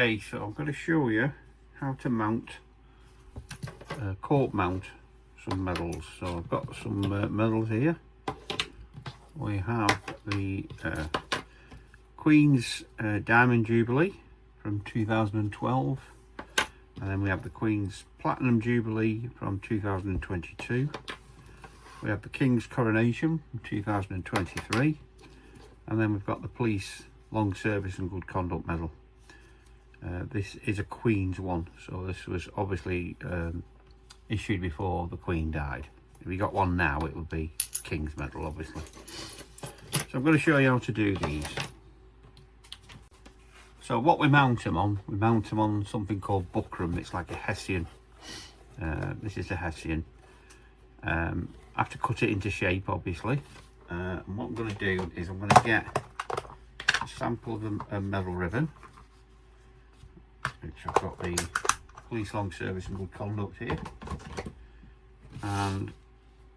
Okay, so I'm going to show you how to mount, court mount some medals. So I've got some medals here. We have the Queen's Diamond Jubilee from 2012, and then we have the Queen's Platinum Jubilee from 2022. We have the King's Coronation from 2023, and then we've got the Police Long Service and Good Conduct Medal. This is a Queen's one, so this was obviously issued before the Queen died. If we got one now, it would be King's Medal, obviously. So I'm going to show you how to do these. So what we mount them on something called buckram. It's like a Hessian. This is a Hessian. I have to cut it into shape, obviously. And what I'm going to do is I'm going to get a sample of a medal ribbon, which I've got the Police Long Service and Good Conduct here. And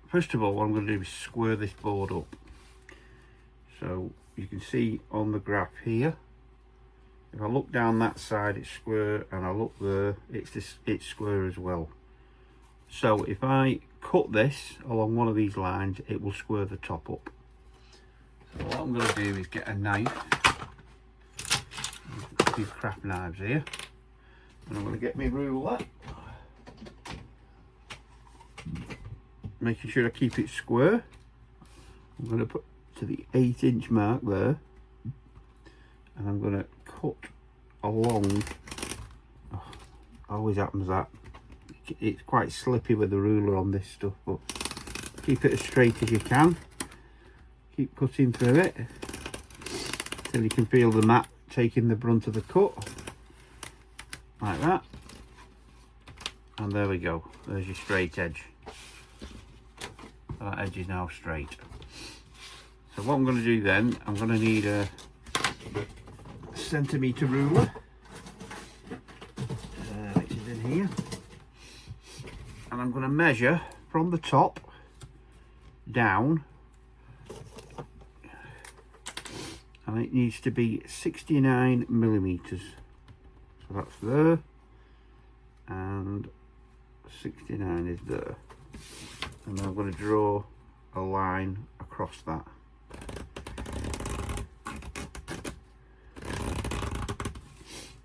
first of all, what I'm going to do is square this board up. So you can see on the graph here, if I look down that side it's square, and I look there it's square as well. So if I cut this along one of these lines, it will square the top up. So what I'm going to do is get a knife, these craft knives here, and I'm going to get my ruler, making sure I keep it square. I'm going to put to the 8-inch mark there, and I'm going to cut along. Oh, always happens that it's quite slippy with the ruler on this stuff, but keep it as straight as you can. Keep cutting through it till you can feel the mat taking the brunt of the cut, like that. And there we go, there's your straight edge. That edge is now straight. So what I'm going to do then, I'm going to need a centimetre ruler, which is in here, and I'm going to measure from the top down, and it needs to be 69 millimetres. So that's there, and 69 is there, and I'm going to draw a line across that.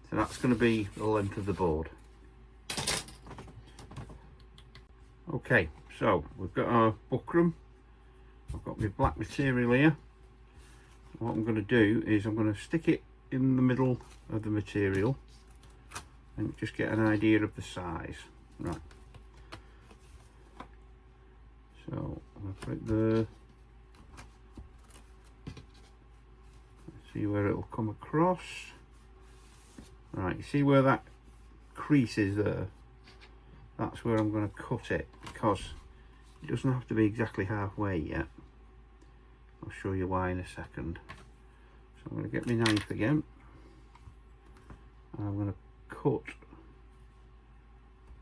So that's going to be the length of the board. Okay, so we've got our buckram. I've got my black material here. What I'm going to do is I'm going to stick it in the middle of the material and just get an idea of the size. Right. So I'm going to put it there. Let's see where it will come across. Right, you see where that crease is there? That's where I'm going to cut it, because it doesn't have to be exactly halfway yet. I'll show you why in a second. So I'm going to get my knife again, and I'm going to cut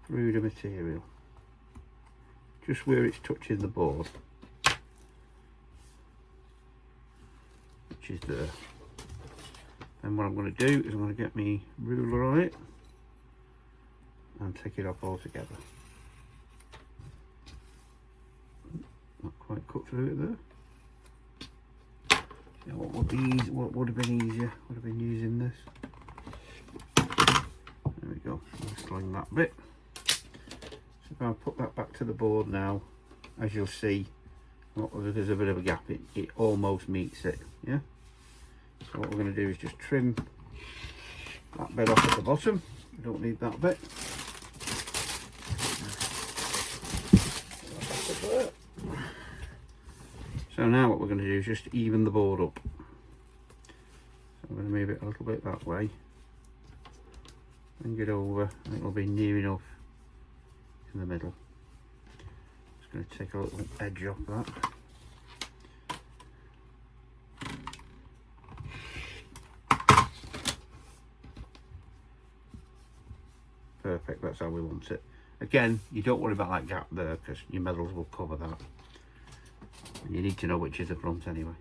through the material, just where it's touching the board, which is there. And what I'm going to do is I'm going to get my ruler on it and take it off altogether. Not quite cut through it there. So what would be easy, what would have been easier? Would have been using this. There we go. I'll sling that bit. So if I put that back to the board now, as you'll see, there's a bit of a gap. It almost meets it. Yeah. So what we're going to do is just trim that bit off at the bottom. We don't need that bit. So now what we're going to do is just even the board up. So I'm going to move it a little bit that way, bring it over, and it will be near enough in the middle. Just going to take a little edge off that. Perfect, that's how we want it. Again, you don't worry about that gap there, because your medals will cover that. And you need to know which is the front anyway.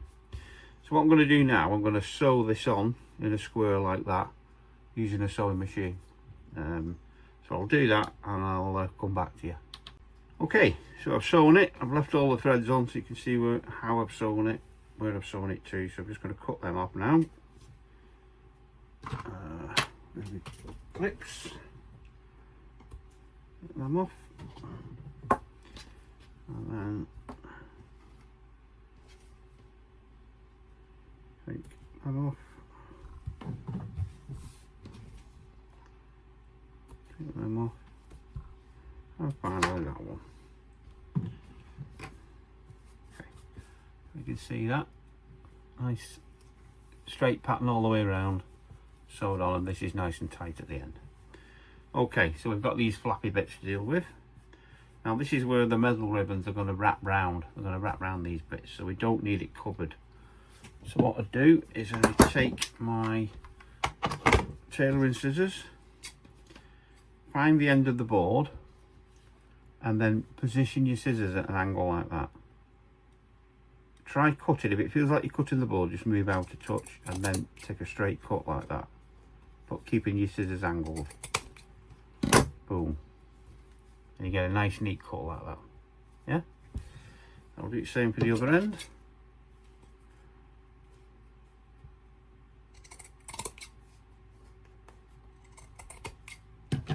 So what I'm going to do now, I'm going to sew this on in a square like that, using a sewing machine. So I'll do that and I'll come back to you. Okay, so I've sewn it. I've left all the threads on so you can see how I've sewn it, where I've sewn it to. So I'm just going to cut them off now. Maybe clips. Get them off. And then take that off. Take them off. And finally that one. Okay, you can see that nice straight pattern all the way around, sewed on, and this is nice and tight at the end. Okay, so we've got these flappy bits to deal with. Now this is where the metal ribbons are going to wrap round. They're going to wrap round these bits, so we don't need it covered. So what I do is I take my tailoring scissors, find the end of the board, and then position your scissors at an angle like that. Try cutting. If it feels like you're cutting the board, just move out a touch and then take a straight cut like that, but keeping your scissors angled. Boom. And you get a nice neat cut like that. Yeah? I'll do the same for the other end.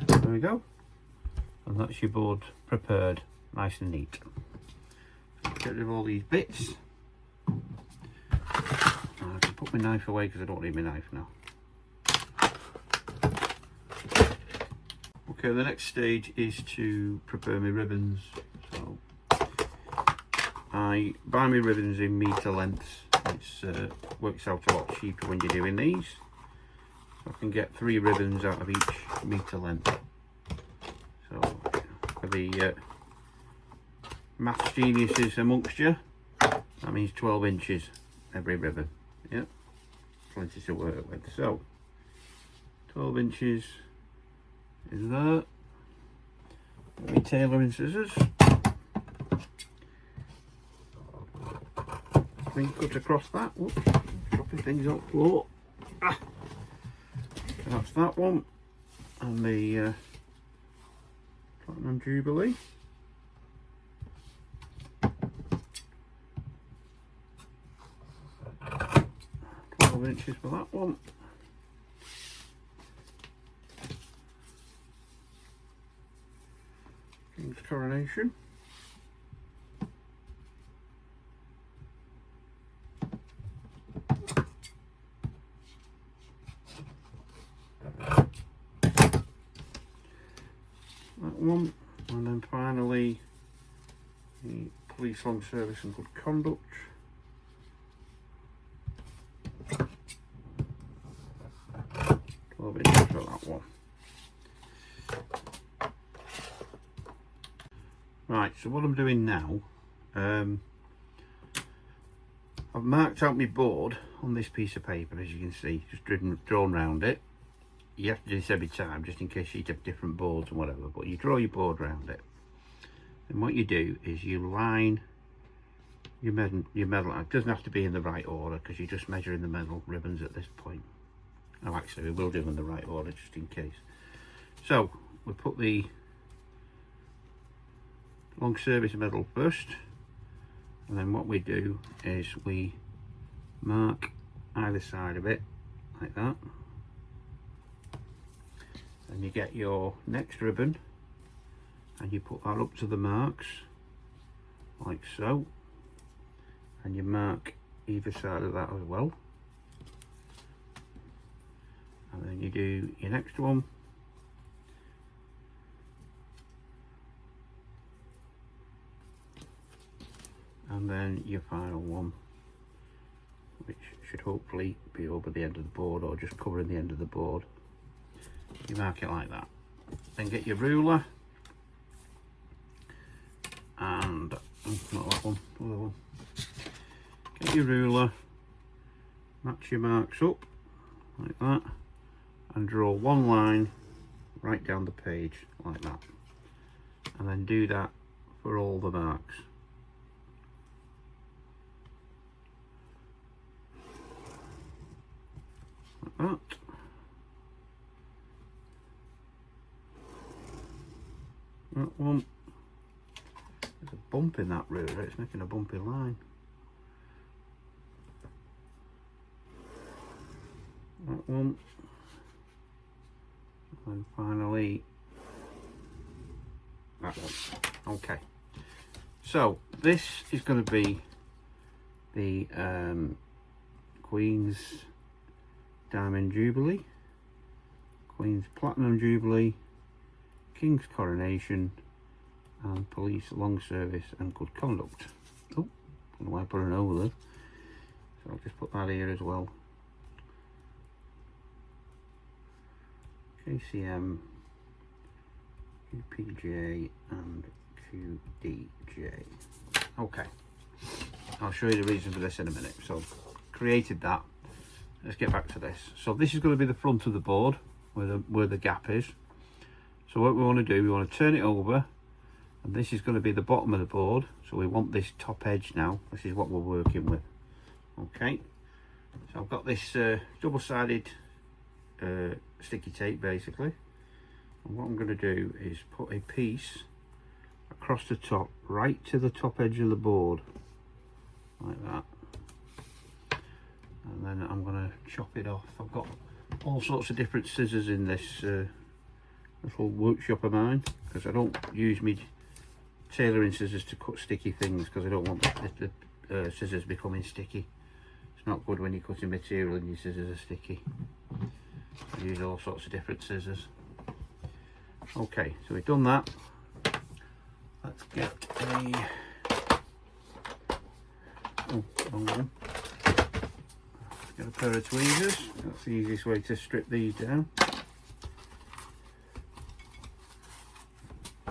There we go. And that's your board prepared, nice and neat. Get rid of all these bits. I can put my knife away because I don't need my knife now. Okay, the next stage is to prepare my ribbons. So I buy my ribbons in metre lengths. It works out a lot cheaper when you're doing these. So I can get 3 ribbons out of each metre length. So for the maths geniuses amongst you, that means 12 inches every ribbon. Yep, plenty to work with. So 12 inches is there. My tailoring scissors. Clean cut across that. Whoops, dropping things on the floor. Ah. That's that one. And the Platinum Jubilee. 12 inches for that one. King's Coronation. That one, and then finally the Police Long Service and Good Conduct. For that one. Right, so what I'm doing now, I've marked out my board on this piece of paper, as you can see, just drawn around it. You have to do this every time, just in case you have different boards and whatever, but you draw your board around it. And what you do is you line your metal. It doesn't have to be in the right order, because you're just measuring the metal ribbons at this point. Oh, actually, we will do them in the right order, just in case. So, we put the long service metal first, and then what we do is we mark either side of it, like that. And you get your next ribbon, and you put that up to the marks, like so. And you mark either side of that as well. And then you do your next one, and then your final one, which should hopefully be over the end of the board or just covering the end of the board. You mark it like that. Then get your ruler, and not that one, other one. Get your ruler, match your marks up like that, and draw one line right down the page like that, and then do that for all the marks. Like that. one. There's a bump in that ruler, it's making a bumpy line. That one. And finally that one. Okay. So this is going to be the Queen's Diamond Jubilee, Queen's Platinum Jubilee, King's Coronation, and Police Long Service and Good Conduct. Oh, I don't know why I put an O there. So I'll just put that here as well. KCM, QPJ and QDJ. Okay, I'll show you the reason for this in a minute. So created that. Let's get back to this. So this is going to be the front of the board where the gap is. So what we want to do, we want to turn it over, and this is going to be the bottom of the board. So we want this top edge now. This is what we're working with. Okay, so I've got this double-sided sticky tape basically, and what I'm going to do is put a piece across the top, right to the top edge of the board, like that, and then I'm going to chop it off. I've got all sorts of different scissors in this little workshop of mine, because I don't use me tailoring scissors to cut sticky things, because I don't want the scissors becoming sticky. It's not good when you're cutting material and your scissors are sticky. I use all sorts of different scissors. Okay, so we've done that. Let's get a wrong one. Let's get a pair of tweezers. That's the easiest way to strip these down.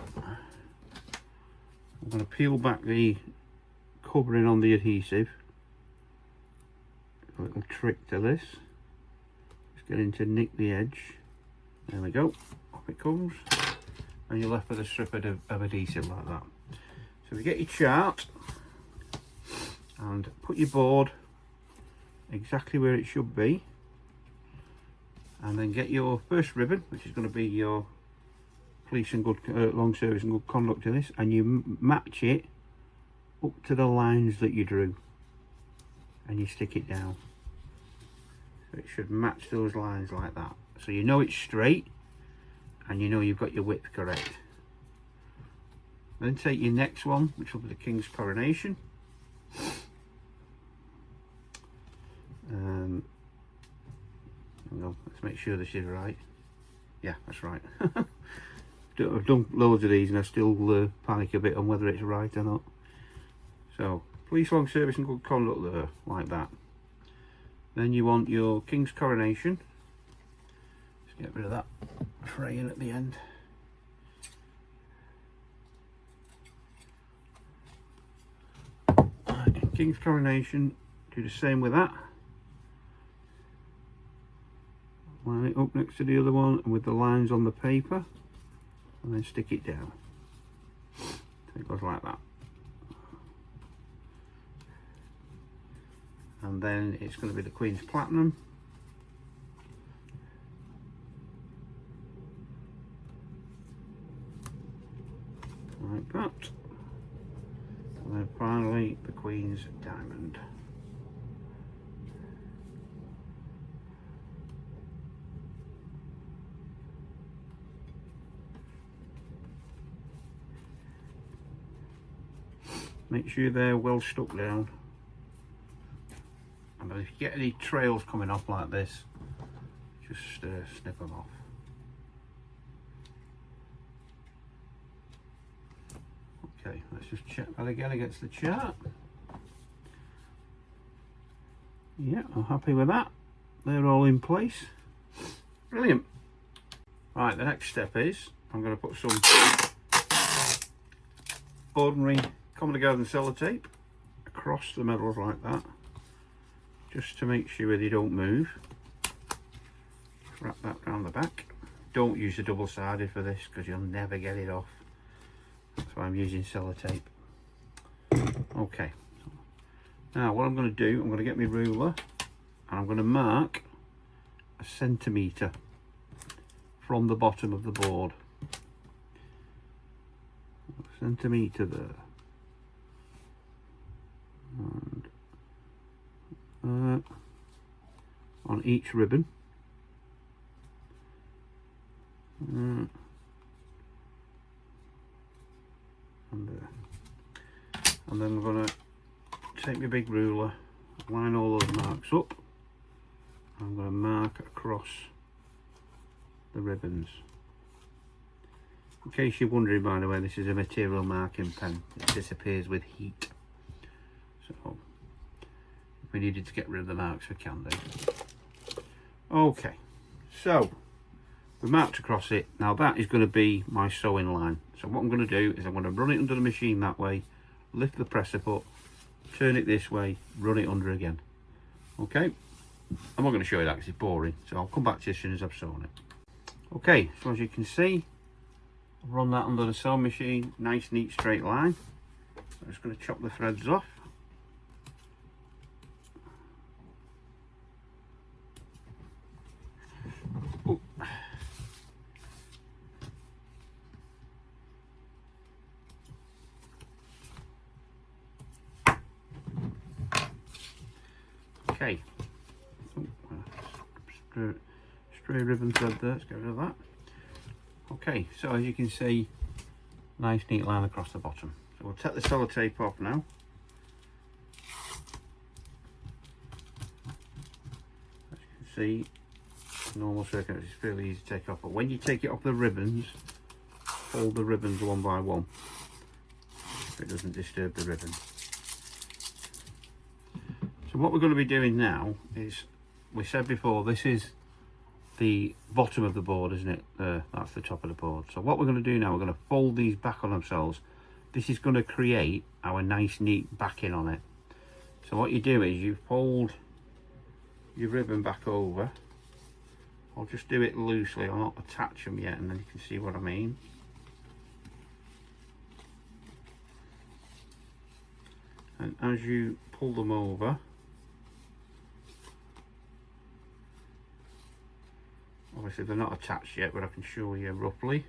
I'm going to peel back the covering on the adhesive. A little trick to this. Getting to nick the edge. There we go, off it comes, and you're left with a strip of adhesive like that. So we get your chart and put your board exactly where it should be, and then get your first ribbon, which is going to be your police and good long service and good conduct in this, and you match it up to the lines that you drew, and you stick it down. So it should match those lines like that. So you know it's straight, and you know you've got your width correct. Then take your next one, which will be the King's Coronation. Let's make sure this is right. Yeah, that's right. I've done loads of these and I still panic a bit on whether it's right or not. So, police long service and good conduct there, like that. Then you want your King's Coronation. Just get rid of that fraying at the end. Right, King's Coronation, do the same with that. Line it up next to the other one and with the lines on the paper, and then stick it down. So it goes like that. And then it's going to be the Queen's Platinum. Like that. And then finally the Queen's Diamond. Make sure they're well stuck down. And if you get any trails coming off like this, just snip them off. Okay, let's just check that again against the chart. Yeah, I'm happy with that. They're all in place. Brilliant. Right, the next step is I'm going to put some ordinary Common Garden sellotape across the medals like that, just to make sure they don't move. Wrap that around the back. Don't use a double-sided for this because you'll never get it off. That's why I'm using sellotape. Okay, now what I'm going to do, I'm going to get my ruler and I'm going to mark a centimetre from the bottom of the board. centimetre there. And on each ribbon. And then we're going to take my big ruler, line all those marks up. I'm going to mark across the ribbons. In case you're wondering, by the way, this is a material marking pen. It disappears with heat. So if we needed to get rid of the marks, we can do. Okay, so we marked across it. Now that is going to be my sewing line. So what I'm going to do is I'm going to run it under the machine that way, lift the presser up, turn it this way, run it under again. Okay, I'm not going to show you that because it's boring, so I'll come back to you as soon as I've sewn it. Okay, so as you can see, I've run that under the sewing machine, nice neat straight line. I'm just going to chop the threads off. Ooh. Okay, stray ribbon thread there, let's get rid of that. Okay, so as you can see, nice neat line across the bottom. So we'll take the sellotape off now. As you can see, normal circuit is fairly easy to take off, but when you take it off the ribbons, fold the ribbons one by one so it doesn't disturb the ribbon. So what we're going to be doing now is, we said before, this is the bottom of the board, isn't it? That's the top of the board. So what we're going to do now, we're going to fold these back on themselves. This is going to create our nice neat backing on it. So what you do is you fold your ribbon back over. I'll just do it loosely, I'll not attach them yet, and then you can see what I mean. And as you pull them over, obviously they're not attached yet, but I can show you roughly.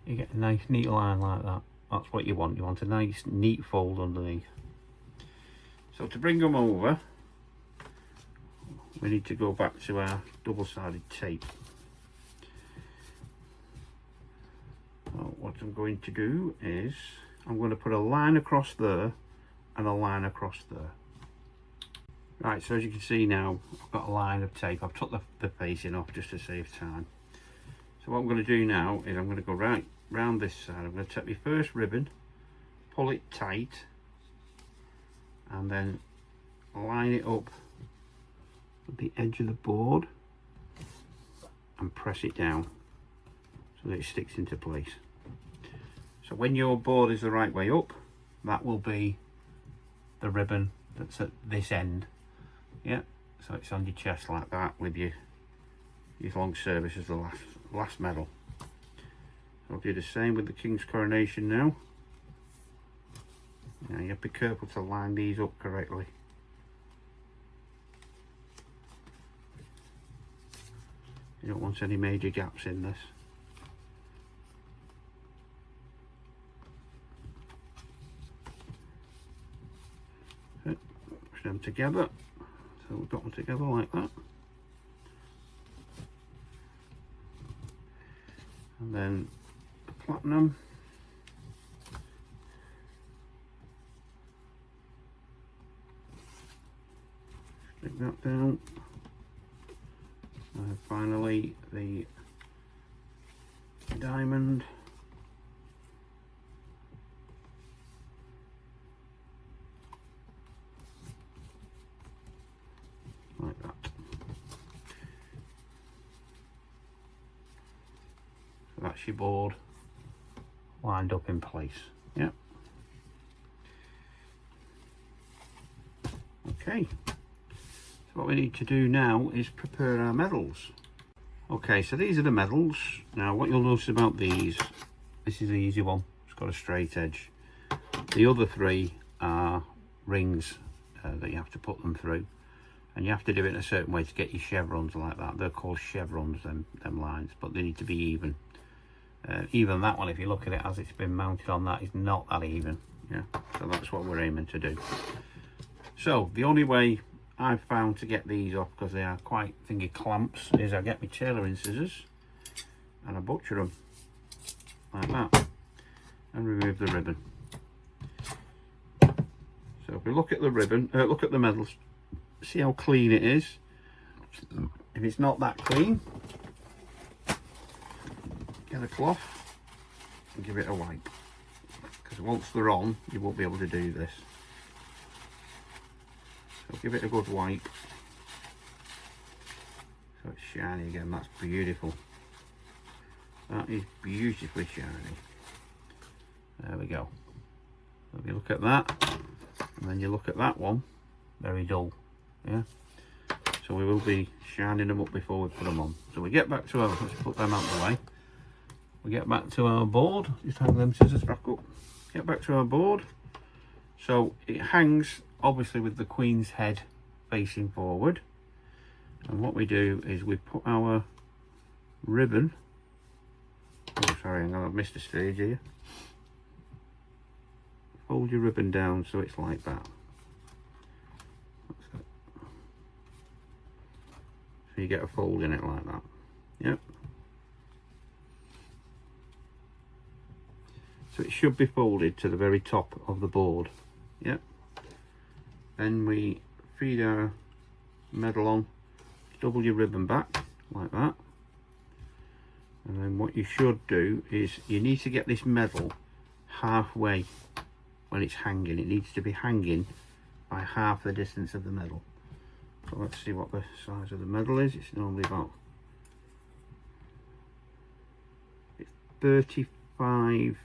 You get a nice neat line like that. That's what you want. You want a nice neat fold underneath. So to bring them over, we need to go back to our double-sided tape. So what I'm going to do is I'm going to put a line across there and a line across there. Right, so as you can see now, I've got a line of tape. I've took the facing off just to save time. So what I'm going to do now is I'm going to go right round this side. I'm going to take my first ribbon, pull it tight, and then line it up with the edge of the board and press it down so that it sticks into place. So when your board is the right way up, that will be the ribbon that's at this end. Yeah, so it's on your chest like that with your long service as the last medal. I'll do the same with the King's Coronation now. Now you have to be careful to line these up correctly. You don't want any major gaps in this. Okay, push them together. So we've got them together like that. And then the platinum. Stick that down. And finally the diamond. Like that. So that's your board lined up in place. Yeah. Okay. So what we need to do now is prepare our medals. Okay, so these are the medals. Now what you'll notice about these, this is the easy one. It's got a straight edge. The other three are rings that you have to put them through. And you have to do it in a certain way to get your chevrons like that. They're called chevrons, them lines, but they need to be even. Even that one, if you look at it as it's been mounted on, that is not that even. Yeah, so that's what we're aiming to do. So the only way I've found to get these off, because they are quite thingy clamps, is I get my tailoring scissors and I butcher them like that and remove the ribbon. So if we look at the ribbon, look at the metal, see how clean it is. If it's not that clean, get a cloth and give it a wipe, because once they're on you won't be able to do this. So give it a good wipe so it's shiny again. That's beautiful. That is beautifully shiny. There we go. So if you look at that and then you look at that one, very dull. Yeah, so we will be shining them up before we put them on. So we get back to our, let's put them out of the way. We get back to our board, just hang them scissors back up. Get back to our board. So it hangs obviously with the Queen's head facing forward. And what we do is we put our ribbon, oh sorry, hang on, I've missed a stage here. Fold your ribbon down so it's like that. That's it. So you get a fold in it like that. Yep. So it should be folded to the very top of the board. Yep. Then we feed our medal on, double your ribbon back like that. And then what you should do is you need to get this medal halfway when it's hanging. It needs to be hanging by half the distance of the medal. So let's see what the size of the medal is. It's normally about, it's 35,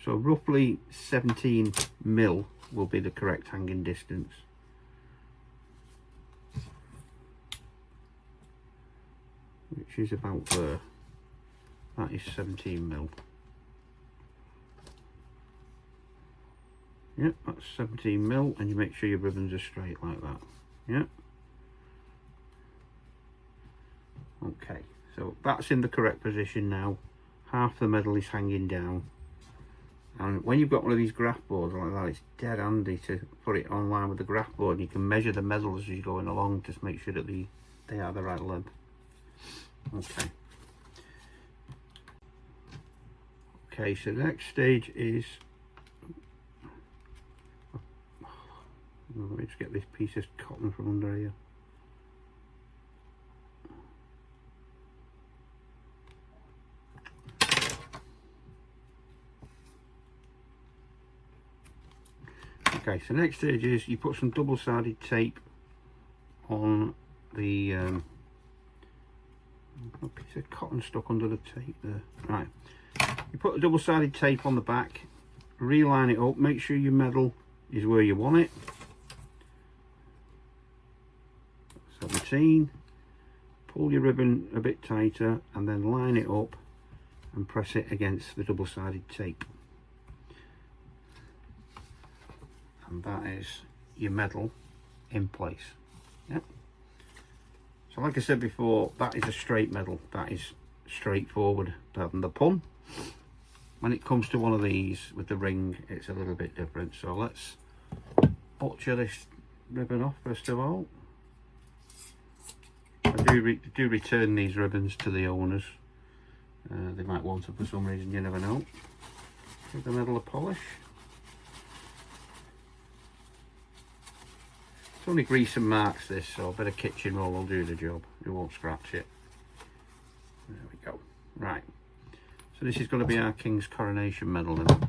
so roughly 17 mil will be the correct hanging distance. Which is about there. That is 17 mil. Yep, that's 17 mil, and you make sure your ribbons are straight like that. Yep. Okay, so that's in the correct position now. Half the medal is hanging down. And when you've got one of these graph boards like that, it's dead handy to put it on line with the graph board. You can measure the medals as you're going along, just make sure that they are the right length. Okay. Okay, so the next stage is, let me just get this piece of cotton from under here. Okay, so next stage is you put some double-sided tape on the a piece of cotton stuck under the tape there. Right, you put the double-sided tape on the back, reline it up, make sure your medal is where you want it. 17. Pull your ribbon a bit tighter and then line it up and press it against the double-sided tape. And that is your medal in place. Yep. So like I said before, that is a straight medal. That is straightforward, pardon the pun. When it comes to one of these with the ring, it's a little bit different. So let's butcher this ribbon off first of all. I do return these ribbons to the owners. They might want them for some reason, you never know. Give the medal a polish. It's only grease and marks this, so a bit of kitchen roll will do the job. It won't scratch it. There we go. Right. So this is going to be our King's Coronation medal then.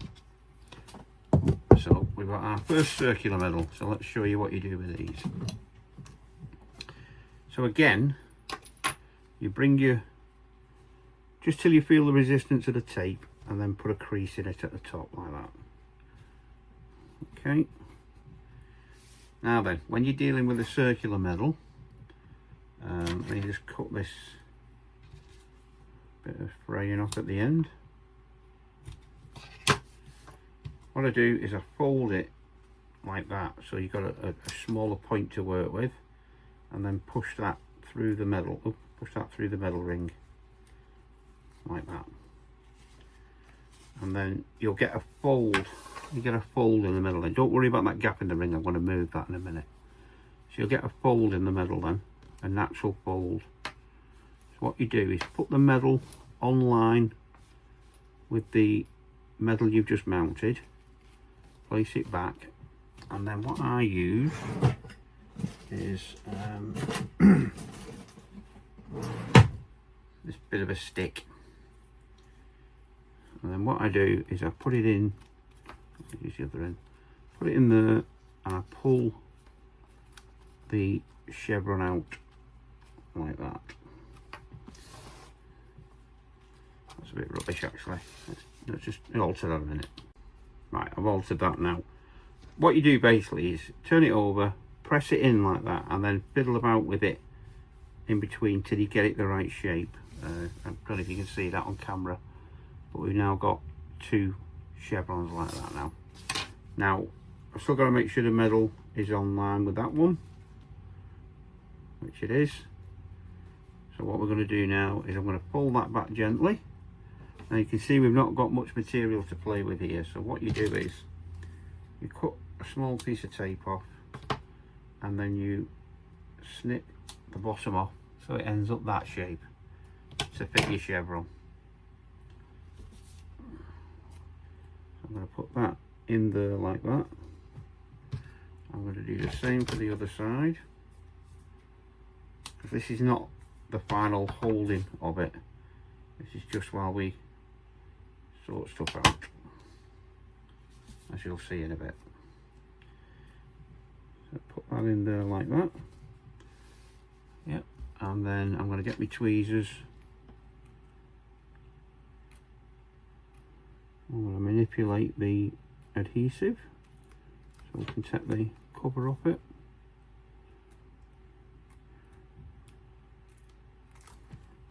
So we've got our first circular medal. So let's show you what you do with these. So again, you bring your, just till you feel the resistance of the tape, and then put a crease in it at the top like that. Okay. Now then, when you're dealing with a circular medal, let me just cut this bit of fraying off at the end. What I do is I fold it like that, so you've got a smaller point to work with, and then push that through the medal, push that through the medal ring, like that. and then you'll get a fold. You get a fold in the middle. And don't worry about that gap in the ring. I'm going to move that in a minute. So you'll get a fold in the middle then, a natural fold. So what you do is put the medal on line with the medal you've just mounted, place it back, and then what I use is this bit of a stick, and then what I do is I put it in, use the other end, put it in there, and I pull the chevron out like that. That's a bit rubbish actually. Let's just alter that a minute. Right, I've altered that now. What you do basically is turn it over, press it in like that, and then fiddle about with it in between till you get it the right shape. I don't know if you can see that on camera, but we've now got two chevrons like that now. Now, I've still got to make sure the medal is on line with that one, which it is. So what we're going to do now is I'm going to pull that back gently. Now you can see we've not got much material to play with here, so what you do is you cut a small piece of tape off, and then you snip the bottom off so it ends up that shape to fit your chevron. I'm going to put that in there like that. I'm going to do the same for the other side, because this is not the final holding of it. This is just while we sort stuff out, as you'll see in a bit. So put that in there like that. Yep, and then I'm going to get my tweezers. I'm going to manipulate the adhesive so we can take the cover off it.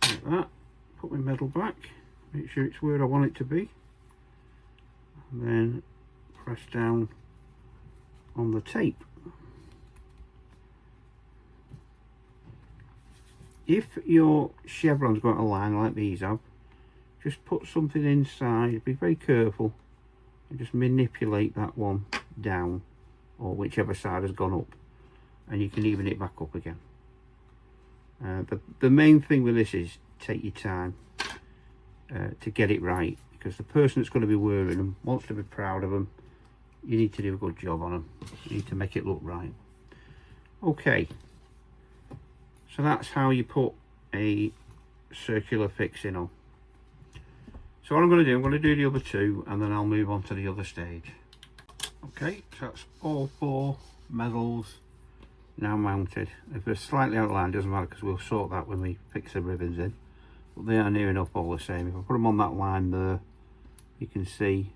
Like that. Put my medal back, make sure it's where I want it to be, and then press down on the tape. If your chevron's got a line like these have, just put something inside, be very careful, and just manipulate that one down, or whichever side has gone up, and you can even it back up again. The main thing with this is take your time to get it right, because the person that's going to be wearing them wants to be proud of them. You need to do a good job on them. You need to make it look right. Okay, so that's how you put a circular fixing on. So what I'm going to do the other two, and then I'll move on to the other stage. Okay, so that's all four medals now mounted. If they're slightly out of line, doesn't matter, because we'll sort that when we fix the ribbons in. But they are near enough all the same. If I put them on that line there, you can see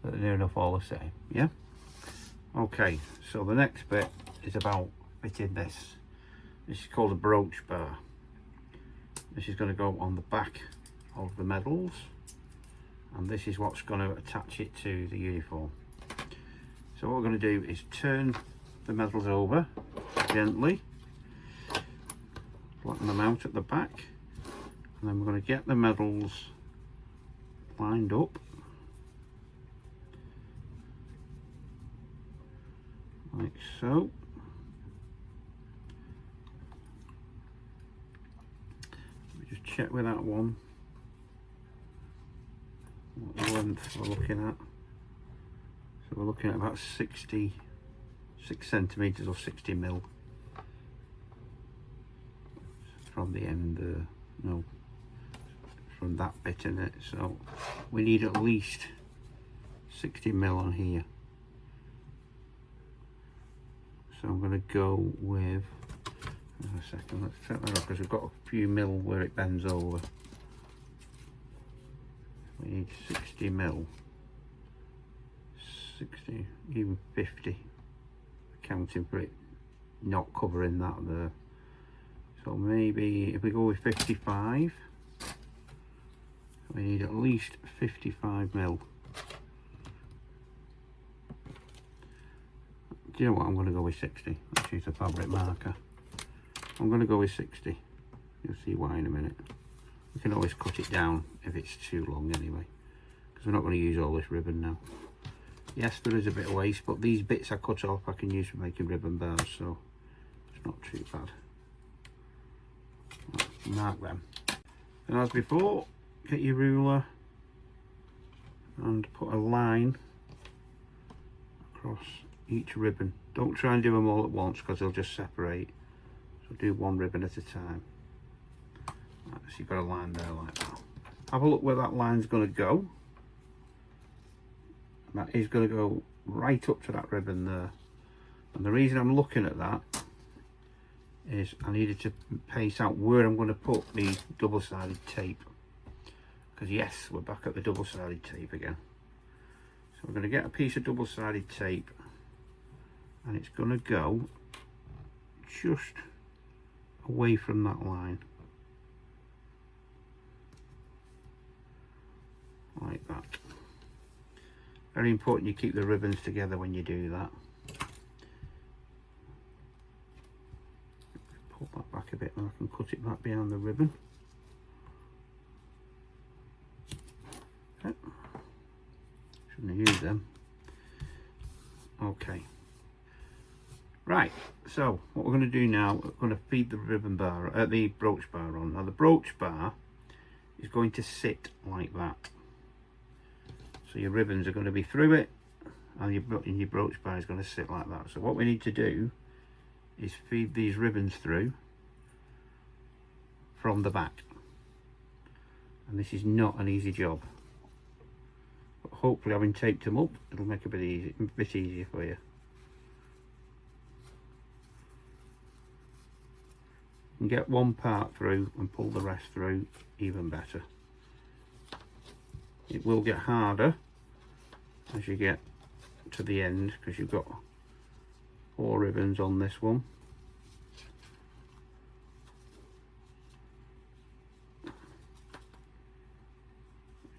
that they're near enough all the same. Yeah. Okay, so the next bit is about fitting this. This is called a brooch bar. This is going to go on the back of the medals, and this is what's going to attach it to the uniform. So what we're going to do is turn the medals over gently, flatten them out at the back, and then we're going to get the medals lined up like so. Just check with that one what length we're looking at. So we're looking at about 66 centimeters or 60 mil from the end, no, from that bit in it. So we need at least 60 mil on here. So I'm going to go with, a second, let's set that up, because we've got a few mil where it bends over. We need 60 mil, 60, even 50, accounting for it not covering that there. So maybe if we go with 55, we need at least 55 mil. Do you know what, I'm going to go with 60. Let's use a fabric marker. I'm going to go with 60. You'll see why in a minute. We can always cut it down if it's too long anyway, because we're not going to use all this ribbon now. Yes, there is a bit of waste, but these bits I cut off I can use for making ribbon bars, so it's not too bad. Mark them. And as before, get your ruler and put a line across each ribbon. Don't try and do them all at once because they'll just separate. So do one ribbon at a time. Right, so you've got a line there like that. Have a look where that line's going to go. That is going to go right up to that ribbon there. And the reason I'm looking at that is I needed to pace out where I'm going to put the double-sided tape. Because yes, we're back at the double-sided tape again. So we're going to get a piece of double-sided tape and it's going to go just away from that line. Like that. Very important you keep the ribbons together when you do that. Pull that back a bit and I can cut it back behind the ribbon. Okay. Shouldn't have used them. Okay. Right, so what we're going to do now, we're going to feed the ribbon bar, the brooch bar on. Now the brooch bar is going to sit like that. So your ribbons are going to be through it and your brooch bar is going to sit like that. So what we need to do is feed these ribbons through from the back. And this is not an easy job. But hopefully having taped them up, it'll make it a bit easier for you. You can get one part through and pull the rest through even better. It will get harder as you get to the end because you've got 4 ribbons on this one.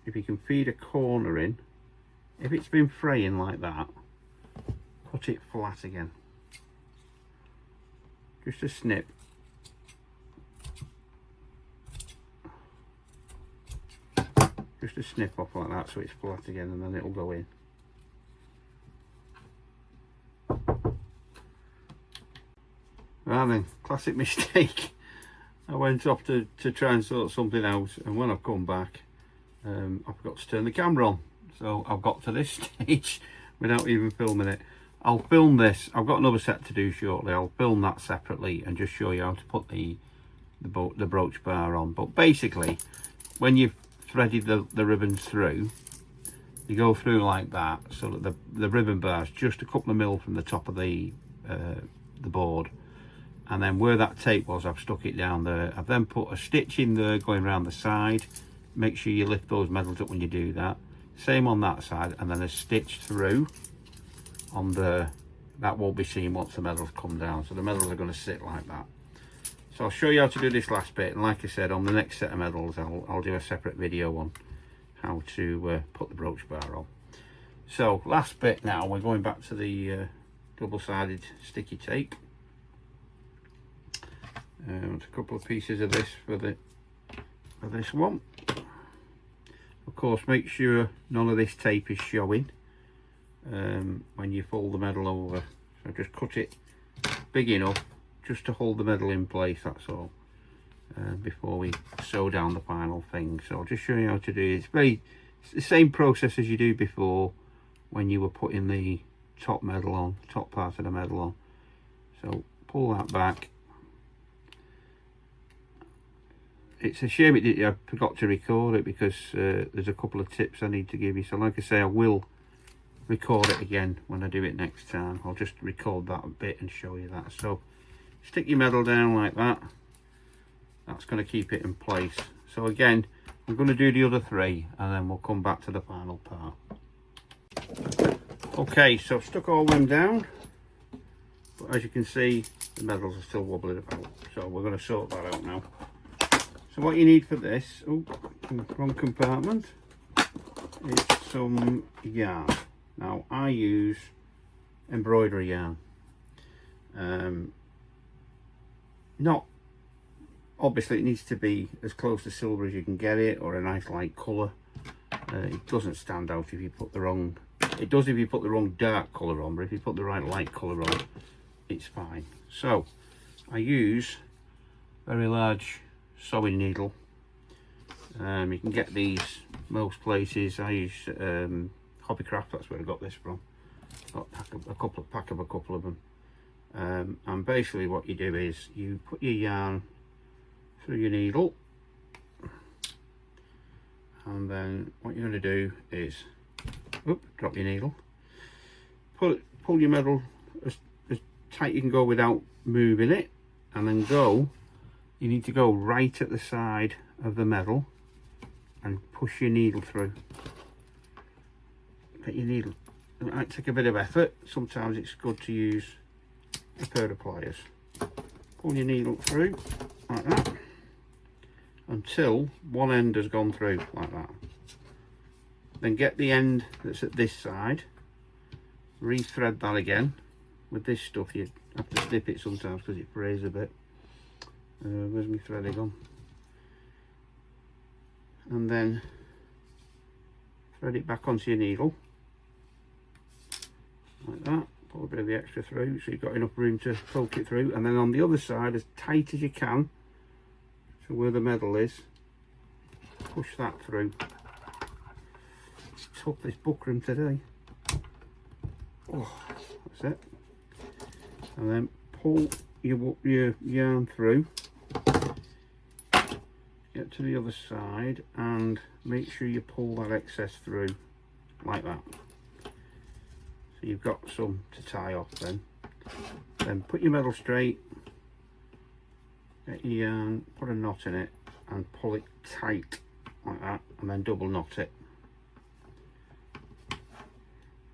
If you can feed a corner in, if it's been fraying like that, put it flat again. Just a snip. Just a snip off like that so it's flat again and then it'll go in. Right then, classic mistake. I went off to try and sort something out and when I've come back I forgot to turn the camera on. So I've got to this stage without even filming it. I'll film this, I've got another set to do shortly. I'll film that separately and just show you how to put the brooch bar on. But basically, when you've threaded the ribbons through, you go through like that so that the ribbon bar is just a couple of mil from the top of the board, and then where that tape was I've stuck it down there. I've then put a stitch in there going around the side. Make sure you lift those medals up when you do that. Same on that side, and then a stitch through on the that won't be seen once the medals come down, so the medals are going to sit like that. So I'll show you how to do this last bit, and like I said, on the next set of medals I'll do a separate video on how to put the brooch bar on. So last bit now, we're going back to the double-sided sticky tape. A couple of pieces of this for this one. Of course, make sure none of this tape is showing when you fold the medal over. So just cut it big enough just to hold the medal in place, that's all, before we sew down the final thing. So I'll just show you how to do it. It's the same process as you do before when you were putting the top medal on, top part of the medal on. So pull that back. It's a shame I forgot to record it because there's a couple of tips I need to give you. So like I say, I will record it again when I do it next time. I'll just record that bit and show you that. So stick your medal down like that. That's going to keep it in place. So again, I'm going to do the other 3 and then we'll come back to the final part. Okay, so I've stuck all them down, but as you can see, the medals are still wobbling about. So we're going to sort that out now. So what you need for this, wrong compartment, is some yarn. Now I use embroidery yarn. Not obviously, it needs to be as close to silver as you can get it, or a nice light colour. It doesn't stand out if you put the wrong, it does if you put the wrong dark colour on, but if you put the right light colour on, it's fine. So I use very large sewing needle. You can get these most places. I use Hobbycraft, that's where I got this from. Got a couple of them. And basically what you do is you put your yarn through your needle, and then what you're going to do is drop your needle, pull your medal as tight you can go without moving it, and then you need to go right at the side of the medal and push your needle through. Get your needle, it might take a bit of effort, sometimes it's good to use a pair of pliers. Pull your needle through like that until one end has gone through like that. Then get the end that's at this side, re-thread that again. With this stuff you have to snip it sometimes because it frays a bit. Where's my threading gone? And then thread it back onto your needle like that. Pull a bit of the extra through so you've got enough room to poke it through, and then on the other side, as tight as you can, so where the medal is, push that through. It's tough, this buckram today. Oh, that's it. And then pull your yarn through, get to the other side and make sure you pull that excess through like that. So you've got some to tie off then. Then put your medal straight, get your yarn, put a knot in it and pull it tight like that, and then double knot it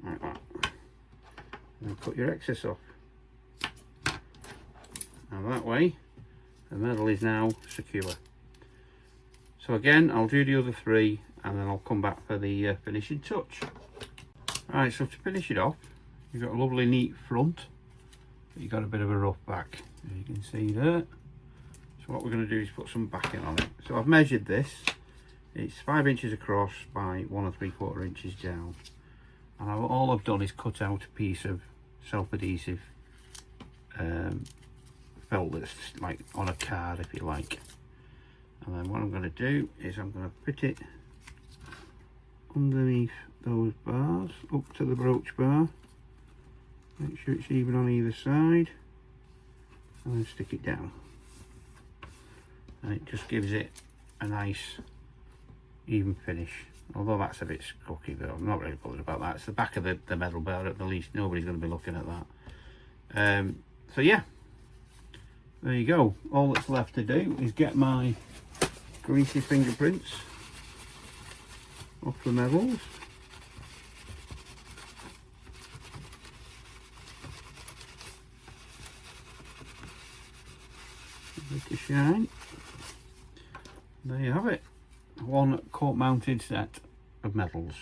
like that, and then cut your excess off. Now that way the medal is now secure. So again, I'll do the other three and then I'll come back for the finishing touch. Right, so to finish it off, you've got a lovely neat front, but you've got a bit of a rough back, as you can see there. So what we're going to do is put some backing on it. So I've measured this, it's 5 inches across by 1 3/4 inches down, and all I've done is cut out a piece of self-adhesive felt that's like on a card, if you like. And then what I'm going to do is I'm going to fit it underneath those bars up to the brooch bar, make sure it's even on either side, and then stick it down, and it just gives it a nice even finish. Although that's a bit scrucky, but I'm not really bothered about that. It's the back of the metal bar at the least, nobody's going to be looking at that. So yeah, there you go. All that's left to do is get my greasy fingerprints off the medals. Give it a shine. There you have it. One coat mounted set of medals.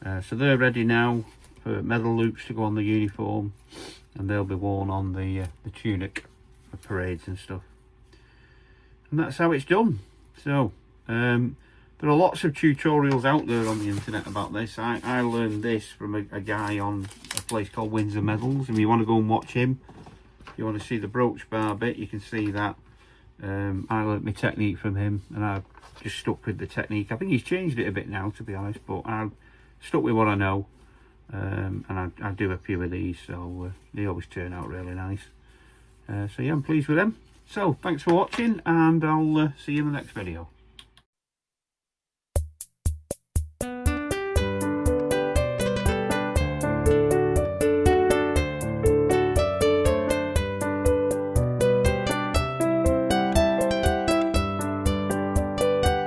So they're ready now for medal loops to go on the uniform, and they'll be worn on the tunic for parades and stuff. And that's how it's done. So there are lots of tutorials out there on the internet about this. I learned this from a guy on a place called Windsor Medals, and if you want to go and watch him, if you want to see the brooch bar bit, you can see that. I learnt my technique from him, and I've just stuck with the technique. I think he's changed it a bit now, to be honest, but I've stuck with what I know, and I do a few of these, so they always turn out really nice. So yeah, I'm pleased with them. So thanks for watching, and I'll see you in the next video.